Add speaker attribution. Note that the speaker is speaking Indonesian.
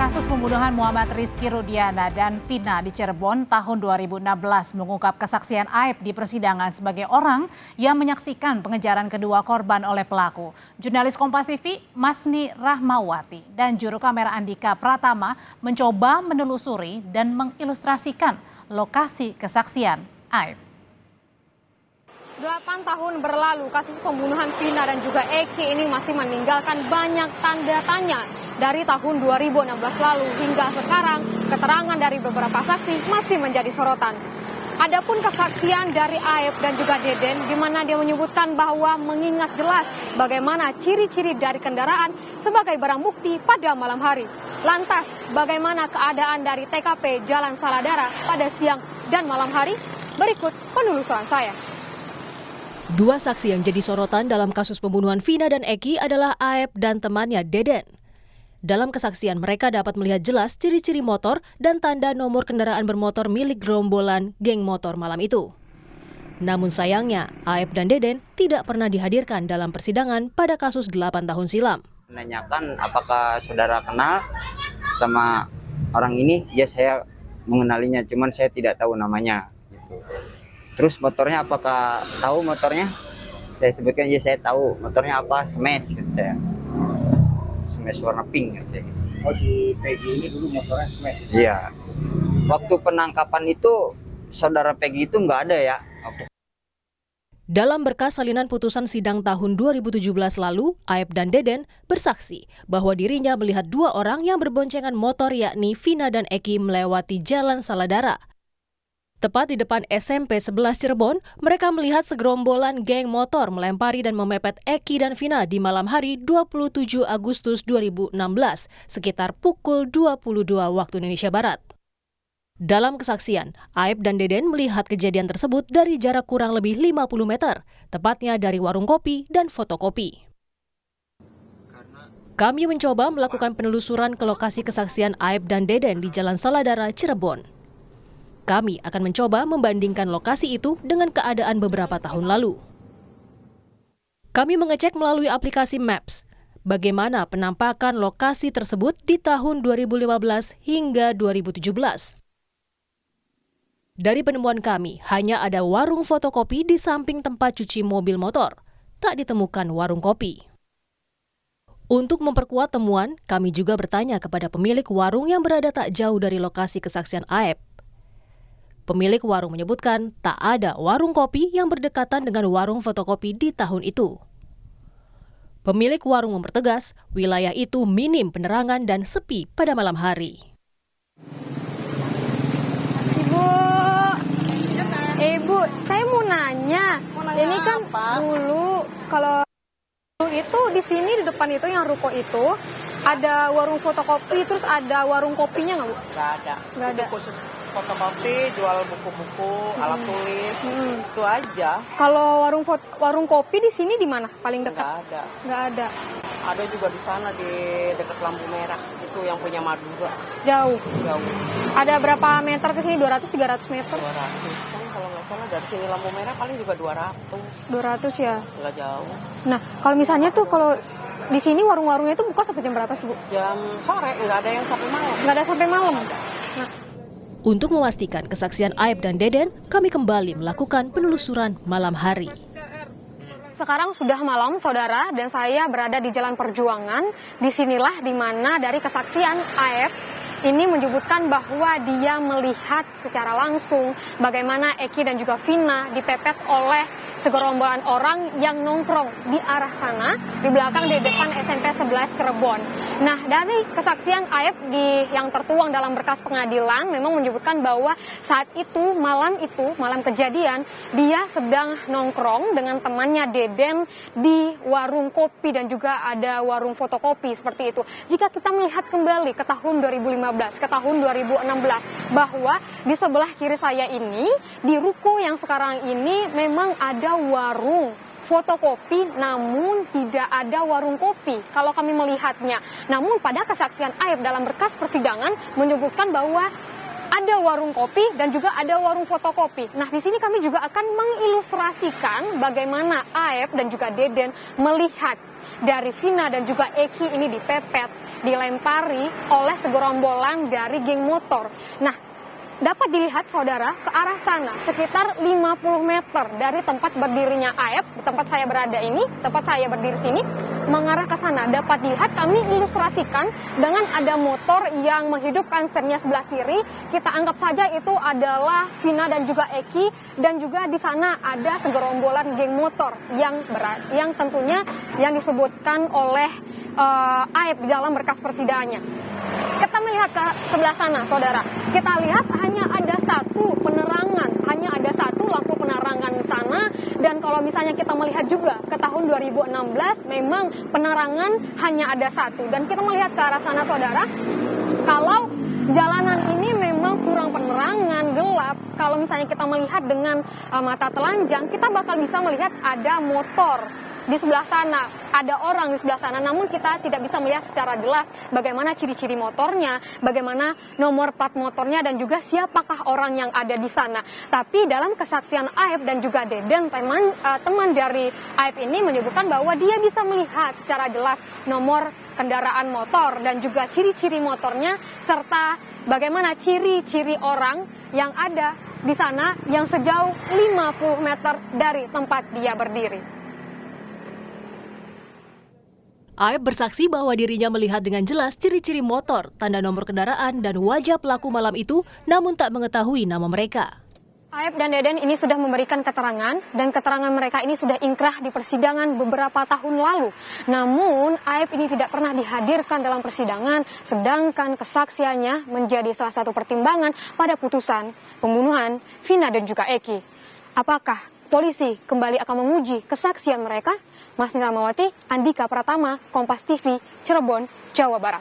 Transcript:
Speaker 1: Kasus pembunuhan Muhammad Rizky Rudiana dan Vina di Cirebon tahun 2016 mengungkap kesaksian aib di persidangan sebagai orang yang menyaksikan pengejaran kedua korban oleh pelaku. Jurnalis Kompas TV Masni Rahmawati dan juru kamera Andika Pratama mencoba menelusuri dan mengilustrasikan lokasi kesaksian aib.
Speaker 2: 8 tahun berlalu, kasus pembunuhan Vina dan juga Eki ini masih meninggalkan banyak tanda tanya. Dari tahun 2016 lalu hingga sekarang, keterangan dari beberapa saksi masih menjadi sorotan. Adapun kesaksian dari Aep dan juga Deden, di mana dia menyebutkan bahwa mengingat jelas bagaimana ciri-ciri dari kendaraan sebagai barang bukti pada malam hari. Lantas, bagaimana keadaan dari TKP Jalan Saladara pada siang dan malam hari? Berikut penelusuran saya.
Speaker 3: Dua saksi yang jadi sorotan dalam kasus pembunuhan Vina dan Eki adalah Aep dan temannya Deden. Dalam kesaksian mereka dapat melihat jelas ciri-ciri motor dan tanda nomor kendaraan bermotor milik gerombolan geng motor malam itu. Namun sayangnya, Aep dan Deden tidak pernah dihadirkan dalam persidangan pada kasus 8 tahun silam.
Speaker 4: Menanyakan apakah saudara kenal sama orang ini, ya saya mengenalinya, cuman saya tidak tahu namanya. Gitu. Terus motornya apakah tahu motornya? Saya sebutkan, ya saya tahu motornya apa, Smash gitu saya. Smash warna pink gitu saya.
Speaker 5: Oh, si Peggy ini dulu motornya Smash?
Speaker 4: Iya. Waktu penangkapan itu saudara Peggy itu nggak ada ya.
Speaker 3: Dalam berkas salinan putusan sidang tahun 2017 lalu, Aep dan Deden bersaksi bahwa dirinya melihat dua orang yang berboncengan motor yakni Vina dan Eki melewati Jalan Saladara. Tepat di depan SMP 11 Cirebon, mereka melihat segerombolan geng motor melempari dan memepet Eki dan Vina di malam hari 27 Agustus 2016, sekitar pukul 22 waktu Indonesia Barat. Dalam kesaksian, Aep dan Deden melihat kejadian tersebut dari jarak kurang lebih 50 meter, tepatnya dari warung kopi dan fotokopi. Kami mencoba melakukan penelusuran ke lokasi kesaksian Aep dan Deden di Jalan Saladara, Cirebon. Kami akan mencoba membandingkan lokasi itu dengan keadaan beberapa tahun lalu. Kami mengecek melalui aplikasi Maps bagaimana penampakan lokasi tersebut di tahun 2015 hingga 2017. Dari penemuan kami, hanya ada warung fotokopi di samping tempat cuci mobil motor. Tak ditemukan warung kopi. Untuk memperkuat temuan, kami juga bertanya kepada pemilik warung yang berada tak jauh dari lokasi kesaksian Aep. Pemilik warung menyebutkan tak ada warung kopi yang berdekatan dengan warung fotokopi di tahun itu. Pemilik warung mempertegas wilayah itu minim penerangan dan sepi pada malam hari.
Speaker 2: Ibu, saya mau nanya ini kan apa? Dulu kalau itu di sini di depan itu yang ruko itu ada warung fotokopi, terus ada warung kopinya nggak, Bu?
Speaker 6: Nggak ada.
Speaker 2: Nggak ada.
Speaker 6: Itu khusus fotokopi, jual buku-buku, alat tulis, itu aja.
Speaker 2: Kalau warung kopi di sini di mana? Paling dekat?
Speaker 6: Nggak ada.
Speaker 2: Nggak ada.
Speaker 6: Ada juga di sana di dekat lampu merah, itu yang punya Madura.
Speaker 2: Jauh?
Speaker 6: Jauh.
Speaker 2: Ada berapa meter ke sini? 200-300 meter?
Speaker 6: 200-an kalau nggak salah, dari sini lampu merah paling juga 200.
Speaker 2: 200 ya?
Speaker 6: Nggak jauh.
Speaker 2: Nah, kalau misalnya tuh kalau di sini warung-warungnya itu buka sampai jam berapa sih, Bu?
Speaker 6: Jam sore, nggak ada yang sampai malam.
Speaker 2: Nggak ada sampai malam? Nah.
Speaker 3: Untuk memastikan kesaksian Aep dan Deden, kami kembali melakukan penelusuran malam hari.
Speaker 2: Sekarang sudah malam, saudara, dan saya berada di Jalan Perjuangan. Disinilah di mana dari kesaksian Aep ini menyebutkan bahwa dia melihat secara langsung bagaimana Eki dan juga Vina dipepet oleh segerombolan orang yang nongkrong di arah sana, di belakang di depan SMP 11 Cirebon. Nah, dari kesaksian Aep yang tertuang dalam berkas pengadilan memang menyebutkan bahwa saat itu, malam kejadian, dia sedang nongkrong dengan temannya Deden di warung kopi dan juga ada warung fotokopi seperti itu. Jika kita melihat kembali ke tahun 2015, ke tahun 2016, bahwa di sebelah kiri saya ini, di ruko yang sekarang ini memang ada warung fotokopi, namun tidak ada warung kopi kalau kami melihatnya. Namun pada kesaksian Aep dalam berkas persidangan menyebutkan bahwa ada warung kopi dan juga ada warung fotokopi. Nah, di sini kami juga akan mengilustrasikan bagaimana Aep dan juga Deden melihat dari Vina dan juga Eki ini dipepet, dilempari oleh segerombolan dari geng motor. Nah, dapat dilihat saudara ke arah sana sekitar 50 meter dari tempat berdirinya AEP, tempat saya berada ini, tempat saya berdiri sini, mengarah ke sana. Dapat dilihat, kami ilustrasikan dengan ada motor yang menghidupkan sernya sebelah kiri. Kita anggap saja itu adalah Vina dan juga Eki, dan juga di sana ada segerombolan geng motor yang tentunya yang disebutkan oleh AEP di dalam berkas persidangannya. Kita melihat ke sebelah sana, saudara. Kita lihat hanya ada satu penerangan, hanya ada satu lampu penerangan di sana. Dan kalau misalnya kita melihat juga ke tahun 2016, memang penerangan hanya ada satu. Dan kita melihat ke arah sana, saudara, kalau jalanan ini memang kurang penerangan, gelap. Kalau misalnya kita melihat dengan mata telanjang, kita bakal bisa melihat ada motor di sebelah sana, ada orang di sebelah sana, namun kita tidak bisa melihat secara jelas bagaimana ciri-ciri motornya, bagaimana nomor plat motornya, dan juga siapakah orang yang ada di sana. Tapi dalam kesaksian AEP dan juga Deden, teman dari AEP ini menyebutkan bahwa dia bisa melihat secara jelas nomor kendaraan motor dan juga ciri-ciri motornya, serta bagaimana ciri-ciri orang yang ada di sana yang sejauh 50 meter dari tempat dia berdiri.
Speaker 3: AEP bersaksi bahwa dirinya melihat dengan jelas ciri-ciri motor, tanda nomor kendaraan, dan wajah pelaku malam itu, namun tak mengetahui nama mereka.
Speaker 2: AEP dan Deden ini sudah memberikan keterangan, dan keterangan mereka ini sudah ingkrah di persidangan beberapa tahun lalu. Namun AEP ini tidak pernah dihadirkan dalam persidangan, sedangkan kesaksiannya menjadi salah satu pertimbangan pada putusan pembunuhan Vina dan juga Eki. Apakah polisi kembali akan menguji kesaksian mereka? Masnina Mawati, Andika Pratama, Kompas TV, Cirebon, Jawa Barat.